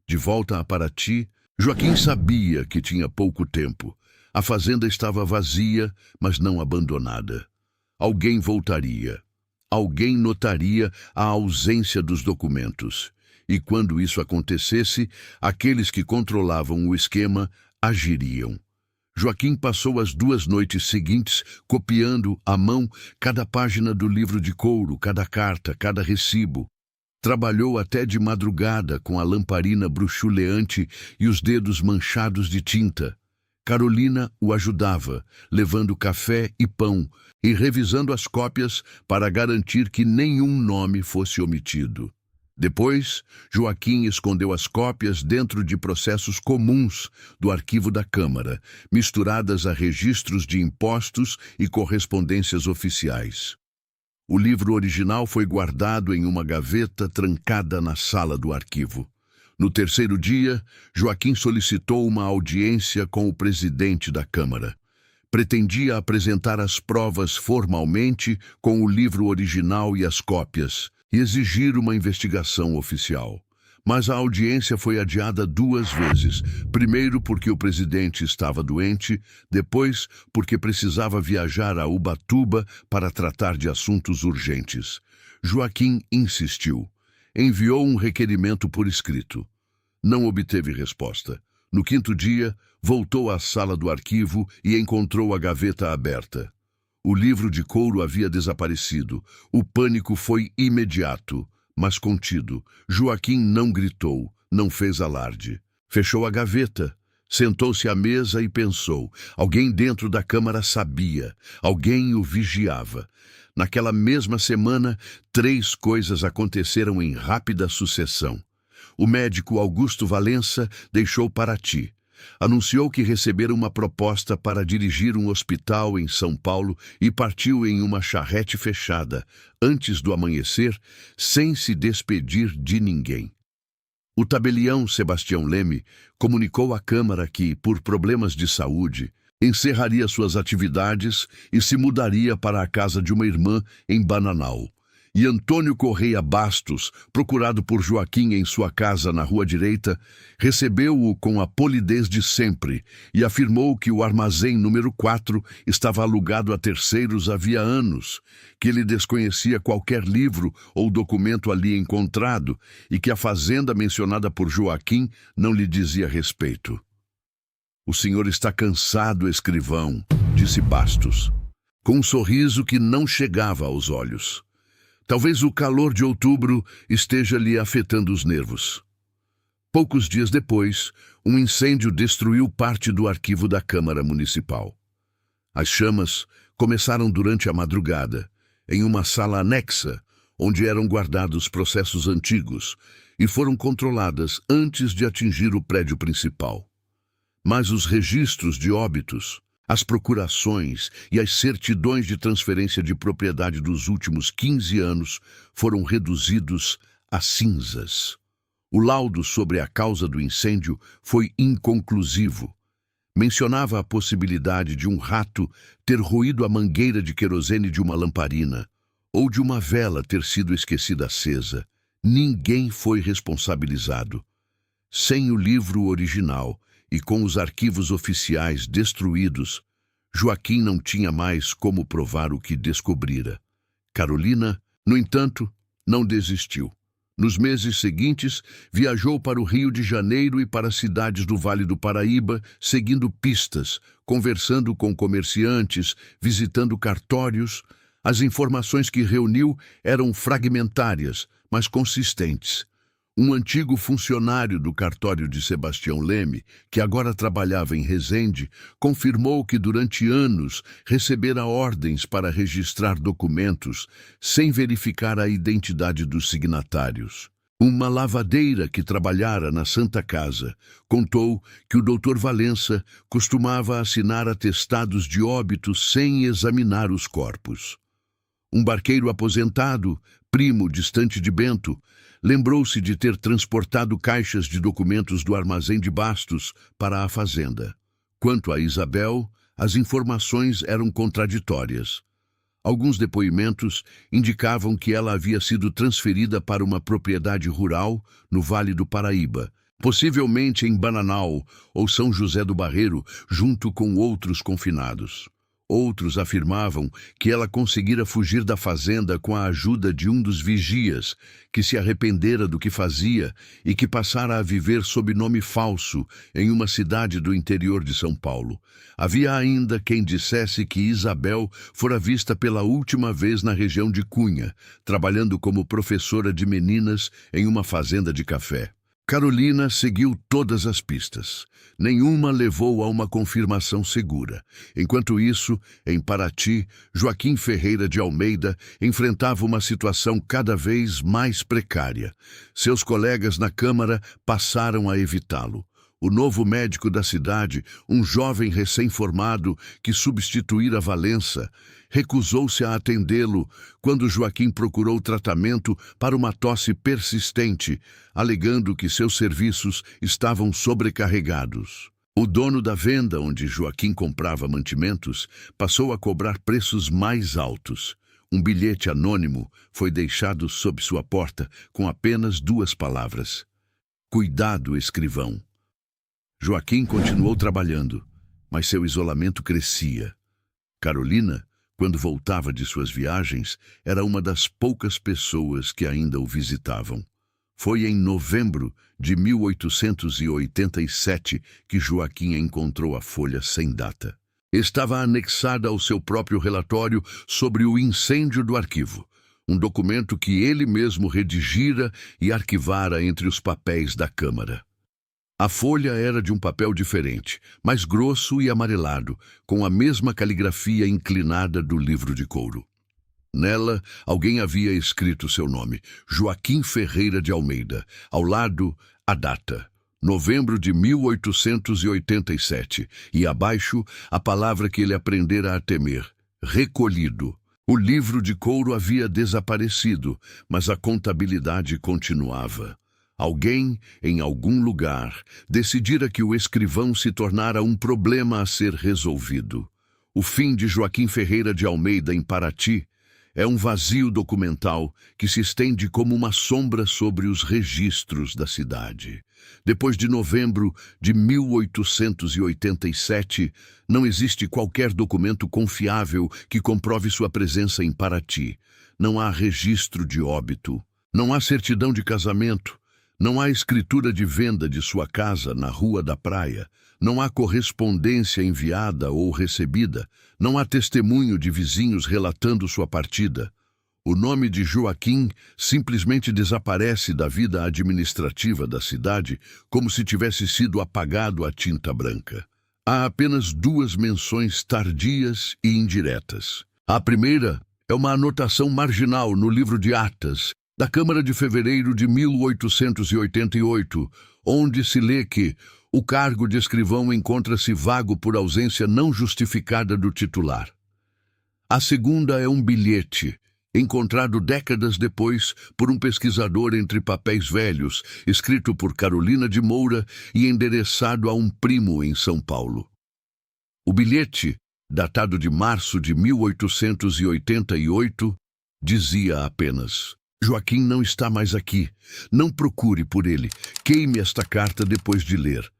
De volta a Paraty, Joaquim sabia que tinha pouco tempo. A fazenda estava vazia, mas não abandonada. Alguém voltaria. Alguém notaria a ausência dos documentos. E quando isso acontecesse, aqueles que controlavam o esquema agiriam. Joaquim passou as 2 noites seguintes copiando à mão cada página do livro de couro, cada carta, cada recibo. Trabalhou até de madrugada com a lamparina bruxuleante e os dedos manchados de tinta. Carolina o ajudava, levando café e pão e revisando as cópias para garantir que nenhum nome fosse omitido. Depois, Joaquim escondeu as cópias dentro de processos comuns do arquivo da Câmara, misturadas a registros de impostos e correspondências oficiais. O livro original foi guardado em uma gaveta trancada na sala do arquivo. No 3º dia, Joaquim solicitou uma audiência com o presidente da Câmara. Pretendia apresentar as provas formalmente com o livro original e as cópias, e exigir uma investigação oficial. Mas a audiência foi adiada 2 vezes. Primeiro porque o presidente estava doente, depois porque precisava viajar a Ubatuba para tratar de assuntos urgentes. Joaquim insistiu. Enviou um requerimento por escrito. Não obteve resposta. No 5º dia, voltou à sala do arquivo e encontrou a gaveta aberta. O livro de couro havia desaparecido. O pânico foi imediato, mas contido. Joaquim não gritou, não fez alarde. Fechou a gaveta, sentou-se à mesa e pensou. Alguém dentro da Câmara sabia, alguém o vigiava. Naquela mesma semana, 3 coisas aconteceram em rápida sucessão. O médico Augusto Valença deixou Paraty. Anunciou que recebera uma proposta para dirigir um hospital em São Paulo e partiu em uma charrete fechada, antes do amanhecer, sem se despedir de ninguém. O tabelião Sebastião Leme comunicou à Câmara que, por problemas de saúde, encerraria suas atividades e se mudaria para a casa de uma irmã em Bananal. E Antônio Correia Bastos, procurado por Joaquim em sua casa na Rua Direita, recebeu-o com a polidez de sempre e afirmou que o armazém número 4 estava alugado a terceiros havia anos, que ele desconhecia qualquer livro ou documento ali encontrado e que a fazenda mencionada por Joaquim não lhe dizia respeito. "O senhor está cansado, escrivão", disse Bastos, com um sorriso que não chegava aos olhos. Talvez o calor de outubro esteja lhe afetando os nervos. Poucos dias depois, um incêndio destruiu parte do arquivo da Câmara Municipal. As chamas começaram durante a madrugada, em uma sala anexa, onde eram guardados processos antigos, e foram controladas antes de atingir o prédio principal. Mas os registros de óbitos, as procurações e as certidões de transferência de propriedade dos últimos 15 anos foram reduzidos a cinzas. O laudo sobre a causa do incêndio foi inconclusivo. Mencionava a possibilidade de um rato ter roído a mangueira de querosene de uma lamparina, ou de uma vela ter sido esquecida acesa. Ninguém foi responsabilizado. Sem o livro original e com os arquivos oficiais destruídos, Joaquim não tinha mais como provar o que descobrira. Carolina, no entanto, não desistiu. Nos meses seguintes, viajou para o Rio de Janeiro e para cidades do Vale do Paraíba, seguindo pistas, conversando com comerciantes, visitando cartórios. As informações que reuniu eram fragmentárias, mas consistentes. Um antigo funcionário do cartório de Sebastião Leme, que agora trabalhava em Resende, confirmou que durante anos recebera ordens para registrar documentos sem verificar a identidade dos signatários. Uma lavadeira que trabalhara na Santa Casa contou que o Dr. Valença costumava assinar atestados de óbito sem examinar os corpos. Um barqueiro aposentado, primo distante de Bento, lembrou-se de ter transportado caixas de documentos do armazém de Bastos para a fazenda. Quanto a Isabel, as informações eram contraditórias. Alguns depoimentos indicavam que ela havia sido transferida para uma propriedade rural no Vale do Paraíba, possivelmente em Bananal ou São José do Barreiro, junto com outros confinados. Outros afirmavam que ela conseguira fugir da fazenda com a ajuda de um dos vigias, que se arrependera do que fazia e que passara a viver sob nome falso em uma cidade do interior de São Paulo. Havia ainda quem dissesse que Isabel fora vista pela última vez na região de Cunha, trabalhando como professora de meninas em uma fazenda de café. Carolina seguiu todas as pistas. Nenhuma levou a uma confirmação segura. Enquanto isso, em Paraty, Joaquim Ferreira de Almeida enfrentava uma situação cada vez mais precária. Seus colegas na Câmara passaram a evitá-lo. O novo médico da cidade, um jovem recém-formado que substituíra Valença, recusou-se a atendê-lo quando Joaquim procurou tratamento para uma tosse persistente, alegando que seus serviços estavam sobrecarregados. O dono da venda onde Joaquim comprava mantimentos passou a cobrar preços mais altos. Um bilhete anônimo foi deixado sob sua porta com apenas 2 palavras: "Cuidado, escrivão." Joaquim continuou trabalhando, mas seu isolamento crescia. Carolina, quando voltava de suas viagens, era uma das poucas pessoas que ainda o visitavam. Foi em novembro de 1887 que Joaquim encontrou a folha sem data. Estava anexada ao seu próprio relatório sobre o incêndio do arquivo, um documento que ele mesmo redigira e arquivara entre os papéis da Câmara. A folha era de um papel diferente, mais grosso e amarelado, com a mesma caligrafia inclinada do livro de couro. Nela, alguém havia escrito seu nome, Joaquim Ferreira de Almeida, ao lado, a data, novembro de 1887, e abaixo, a palavra que ele aprendera a temer, recolhido. O livro de couro havia desaparecido, mas a contabilidade continuava. Alguém, em algum lugar, decidira que o escrivão se tornara um problema a ser resolvido. O fim de Joaquim Ferreira de Almeida em Paraty é um vazio documental que se estende como uma sombra sobre os registros da cidade. Depois de novembro de 1887, não existe qualquer documento confiável que comprove sua presença em Paraty. Não há registro de óbito, não há certidão de casamento, não há escritura de venda de sua casa na Rua da Praia, não há correspondência enviada ou recebida, não há testemunho de vizinhos relatando sua partida. O nome de Joaquim simplesmente desaparece da vida administrativa da cidade como se tivesse sido apagado a tinta branca. Há apenas 2 menções tardias e indiretas. A primeira é uma anotação marginal no livro de atas da Câmara de fevereiro de 1888, onde se lê que o cargo de escrivão encontra-se vago por ausência não justificada do titular. A segunda é um bilhete, encontrado décadas depois por um pesquisador entre papéis velhos, escrito por Carolina de Moura e endereçado a um primo em São Paulo. O bilhete, datado de março de 1888, dizia apenas: "Joaquim não está mais aqui. Não procure por ele. Queime esta carta depois de ler."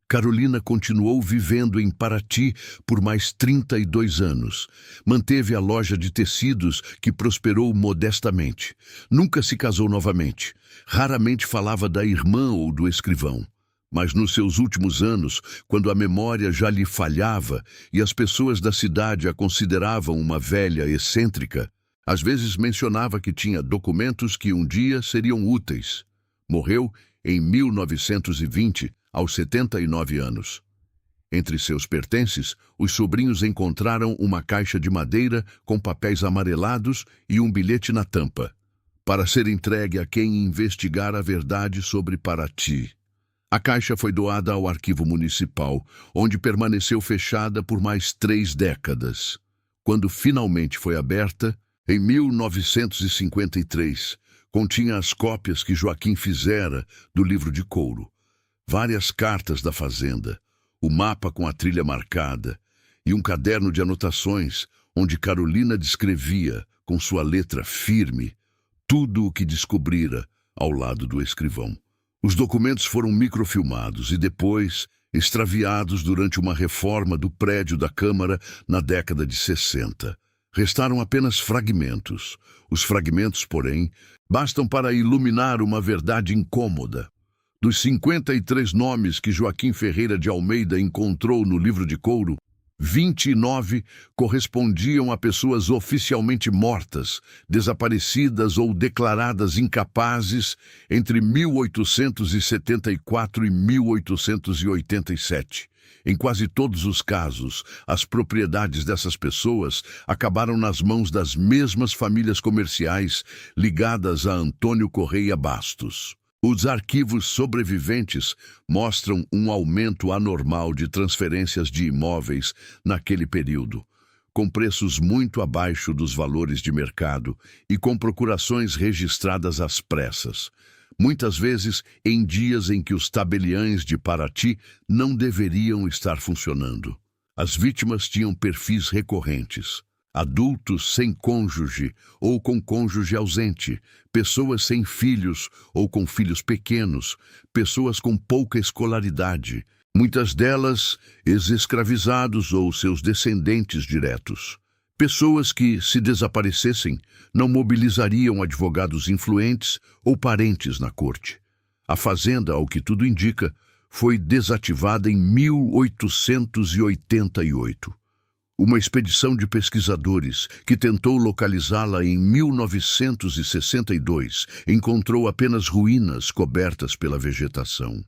Carolina continuou vivendo em Paraty por mais 32 anos. Manteve a loja de tecidos que prosperou modestamente. Nunca se casou novamente. Raramente falava da irmã ou do escrivão. Mas nos seus últimos anos, quando a memória já lhe falhava e as pessoas da cidade a consideravam uma velha excêntrica, às vezes mencionava que tinha documentos que um dia seriam úteis. Morreu em 1920, aos 79 anos. Entre seus pertences, os sobrinhos encontraram uma caixa de madeira com papéis amarelados e um bilhete na tampa, para ser entregue a quem investigar a verdade sobre Paraty. A caixa foi doada ao Arquivo Municipal, onde permaneceu fechada por mais 3 décadas. Quando finalmente foi aberta, em 1953, continha as cópias que Joaquim fizera do livro de couro, várias cartas da fazenda, o mapa com a trilha marcada e um caderno de anotações onde Carolina descrevia, com sua letra firme, tudo o que descobrira ao lado do escrivão. Os documentos foram microfilmados e depois extraviados durante uma reforma do prédio da Câmara na década de 60. Restaram apenas fragmentos. Os fragmentos, porém, bastam para iluminar uma verdade incômoda. Dos 53 nomes que Joaquim Ferreira de Almeida encontrou no livro de couro, 29 correspondiam a pessoas oficialmente mortas, desaparecidas ou declaradas incapazes entre 1874 e 1887. Em quase todos os casos, as propriedades dessas pessoas acabaram nas mãos das mesmas famílias comerciais ligadas a Antônio Correia Bastos. Os arquivos sobreviventes mostram um aumento anormal de transferências de imóveis naquele período, com preços muito abaixo dos valores de mercado e com procurações registradas às pressas, muitas vezes em dias em que os tabeliães de Paraty não deveriam estar funcionando. As vítimas tinham perfis recorrentes: adultos sem cônjuge ou com cônjuge ausente, pessoas sem filhos ou com filhos pequenos, pessoas com pouca escolaridade, muitas delas ex-escravizados ou seus descendentes diretos. Pessoas que, se desaparecessem, não mobilizariam advogados influentes ou parentes na corte. A fazenda, ao que tudo indica, foi desativada em 1888. Uma expedição de pesquisadores que tentou localizá-la em 1962 encontrou apenas ruínas cobertas pela vegetação.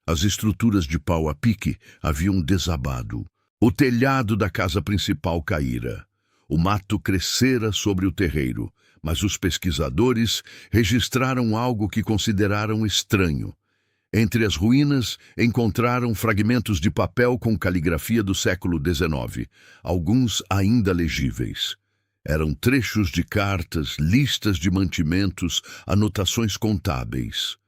As estruturas de pau a pique haviam desabado. O telhado da casa principal caíra. O mato crescera sobre o terreiro, mas os pesquisadores registraram algo que consideraram estranho. Entre as ruínas, encontraram fragmentos de papel com caligrafia do século XIX, alguns ainda legíveis. Eram trechos de cartas, listas de mantimentos, anotações contábeis.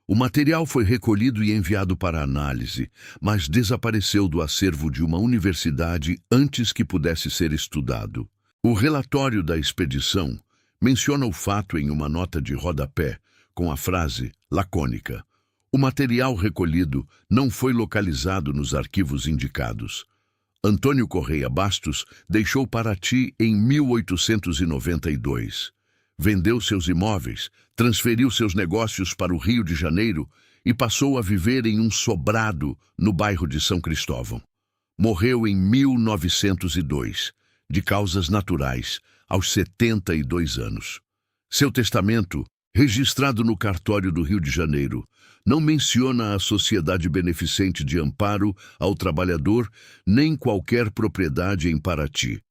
O material foi recolhido e enviado para análise, mas desapareceu do acervo de uma universidade antes que pudesse ser estudado. O relatório da expedição menciona o fato em uma nota de rodapé, com a frase lacônica: o material recolhido não foi localizado nos arquivos indicados. Antônio Correia Bastos deixou Paraty em 1892. Vendeu seus imóveis, transferiu seus negócios para o Rio de Janeiro e passou a viver em um sobrado no bairro de São Cristóvão. Morreu em 1902, de causas naturais, aos 72 anos. Seu testamento, registrado no cartório do Rio de Janeiro, não menciona a Sociedade Beneficente de Amparo ao Trabalhador nem qualquer propriedade em Paraty.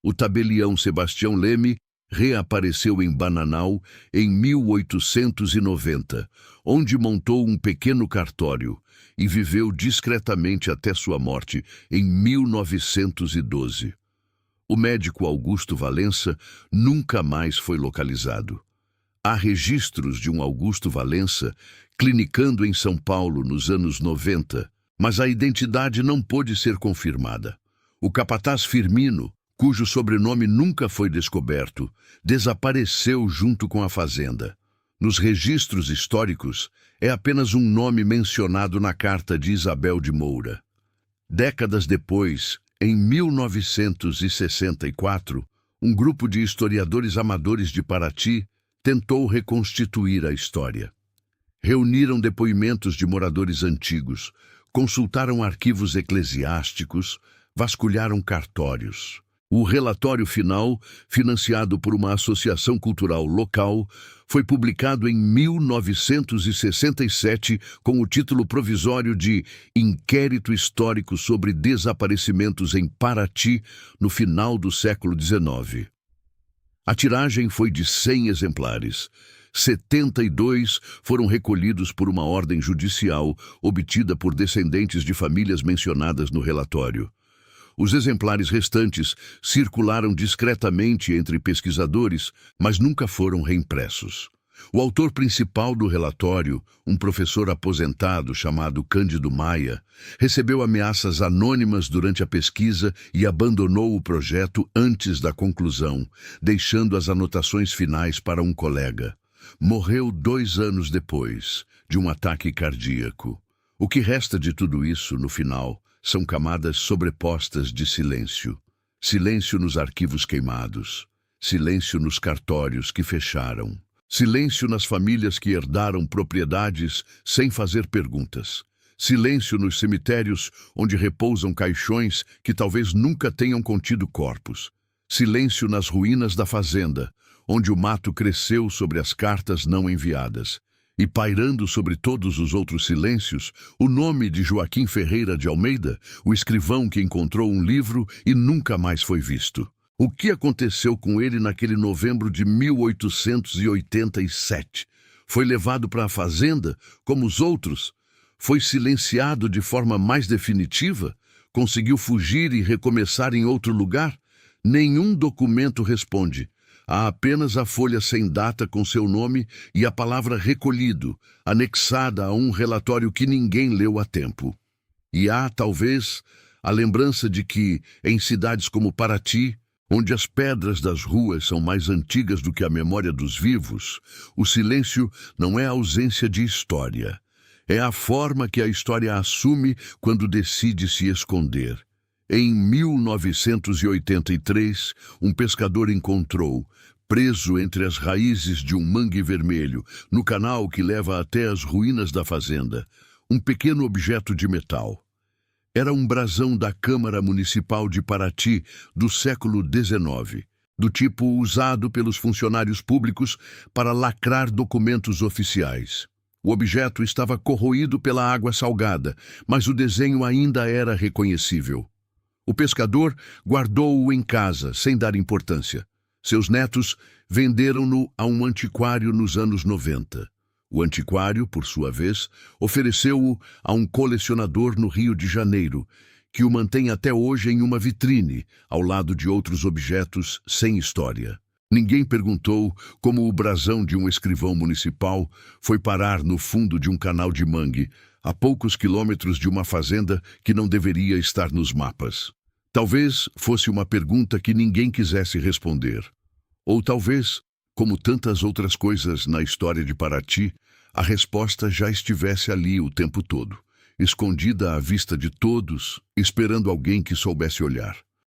O tabelião Sebastião Leme reapareceu em Bananal em 1890, onde montou um pequeno cartório e viveu discretamente até sua morte em 1912. O médico Augusto Valença nunca mais foi localizado. Há registros de um Augusto Valença clinicando em São Paulo nos anos 90, mas a identidade não pôde ser confirmada. O capataz Firmino, cujo sobrenome nunca foi descoberto, desapareceu junto com a fazenda. Nos registros históricos, é apenas um nome mencionado na carta de Isabel de Moura. Décadas depois, em 1964, um grupo de historiadores amadores de Paraty tentou reconstituir a história. Reuniram depoimentos de moradores antigos, consultaram arquivos eclesiásticos, vasculharam cartórios. O relatório final, financiado por uma associação cultural local, foi publicado em 1967 com o título provisório de Inquérito Histórico sobre Desaparecimentos em Paraty no final do século XIX. A tiragem foi de 100 exemplares. 72 foram recolhidos por uma ordem judicial obtida por descendentes de famílias mencionadas no relatório. Os exemplares restantes circularam discretamente entre pesquisadores, mas nunca foram reimpressos. O autor principal do relatório, um professor aposentado chamado Cândido Maia, recebeu ameaças anônimas durante a pesquisa e abandonou o projeto antes da conclusão, deixando as anotações finais para um colega. morreu 2 anos depois, de um ataque cardíaco. O que resta de tudo isso, no final, são camadas sobrepostas de silêncio. Silêncio nos arquivos queimados. Silêncio nos cartórios que fecharam. Silêncio nas famílias que herdaram propriedades sem fazer perguntas. Silêncio nos cemitérios onde repousam caixões que talvez nunca tenham contido corpos. Silêncio nas ruínas da fazenda, onde o mato cresceu sobre as cartas não enviadas. E pairando sobre todos os outros silêncios, o nome de Joaquim Ferreira de Almeida, o escrivão que encontrou um livro e nunca mais foi visto. O que aconteceu com ele naquele novembro de 1887? Foi levado para a fazenda, como os outros? Foi silenciado de forma mais definitiva? Conseguiu fugir e recomeçar em outro lugar? Nenhum documento responde. Há apenas a folha sem data com seu nome e a palavra recolhido, anexada a um relatório que ninguém leu a tempo. E há, talvez, a lembrança de que, em cidades como Paraty, onde as pedras das ruas são mais antigas do que a memória dos vivos, o silêncio não é a ausência de história. É a forma que a história assume quando decide se esconder. Em 1983, um pescador encontrou, preso entre as raízes de um mangue vermelho, no canal que leva até as ruínas da fazenda, um pequeno objeto de metal. Era um brasão da Câmara Municipal de Paraty do século XIX, do tipo usado pelos funcionários públicos para lacrar documentos oficiais. O objeto estava corroído pela água salgada, mas o desenho ainda era reconhecível. O pescador guardou-o em casa, sem dar importância. Seus netos venderam-no a um antiquário nos anos 90. O antiquário, por sua vez, ofereceu-o a um colecionador no Rio de Janeiro, que o mantém até hoje em uma vitrine, ao lado de outros objetos sem história. Ninguém perguntou como o brasão de um escrivão municipal foi parar no fundo de um canal de mangue, a poucos quilômetros de uma fazenda que não deveria estar nos mapas. Talvez fosse uma pergunta que ninguém quisesse responder. Ou talvez, como tantas outras coisas na história de Paraty, a resposta já estivesse ali o tempo todo, escondida à vista de todos, esperando alguém que soubesse olhar.